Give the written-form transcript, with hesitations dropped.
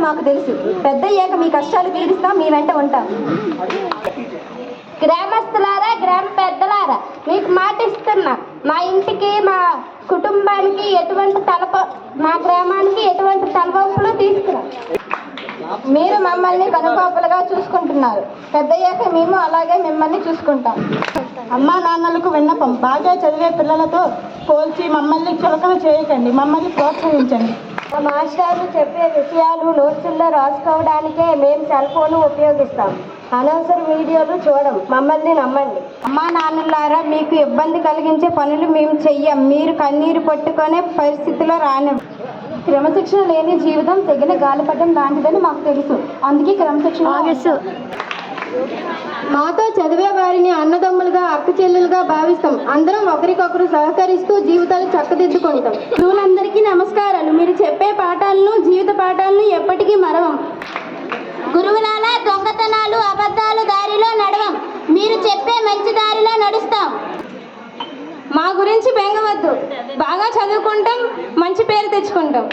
మాకు తెలుసు. పెద్దయ్యాక మీ కష్టాలు తీరుస్తాం, మీ వెంట ఉంటాం. గ్రామస్తులారా, గ్రామ పెద్దలారా, మీకు మాట ఇస్తున్నా, మా ఇంటికి మా కుటుంబానికి మా గ్రామానికి ఎటువంటి తలవంపులు తీసుకురా. మీరు మమ్మల్ని కనుపాపలుగా చూసుకుంటున్నారు. పెద్దయ్యాక మేము అలాగే మిమ్మల్ని చూసుకుంటాం. అమ్మా నాన్నలకు విన్నపం, బాగా చదివే పిల్లలతో పోల్చి మమ్మల్ని చులకన చేయకండి, మమ్మల్ని ప్రోత్సహించండి. మా మాస్టర్లు చెప్పే విషయాలు నోట్సుల్లో రాసుకోవడానికే మేము సెల్ ఫోన్ ఉపయోగిస్తాం. అనవసర వీడియోలు చూడం. మమ్మల్ని నమ్మండి. అమ్మా నాన్నలారా, మీకు ఇబ్బంది కలిగించే పనులు మేము చెయ్యం. మీరు కన్నీరు పట్టుకునే పరిస్థితిలో రానివ్వం. క్రమశిక్షణ లేని జీవితం తెగిన గాలిపటం లాంటిదని మాకు తెలుసు. అందుకే క్రమశిక్షణ. మాతో చదివే వారిని అన్నదమ్ములుగా, అక్క చెల్లెలుగా భావిస్తాం. అందరం ఒకరికొకరు సహకరిస్తూ జీవితాలు చక్కదిద్దుకుంటాం. గురువులందరికీ నమస్కారాలు. మీరు చెప్పే పాఠాలను, జీవిత పాఠాలను ఎప్పటికీ మరవం. గురువులారా, దొంగతనాలు, అబద్ధాలు దారిలో నడవం. మీరు చెప్పే మంచి దారిలో నడుస్తాం. మా గురించి బెంగవద్దు. బాగా చదువుకుంటాం, మంచి పేరు తెచ్చుకుంటాం.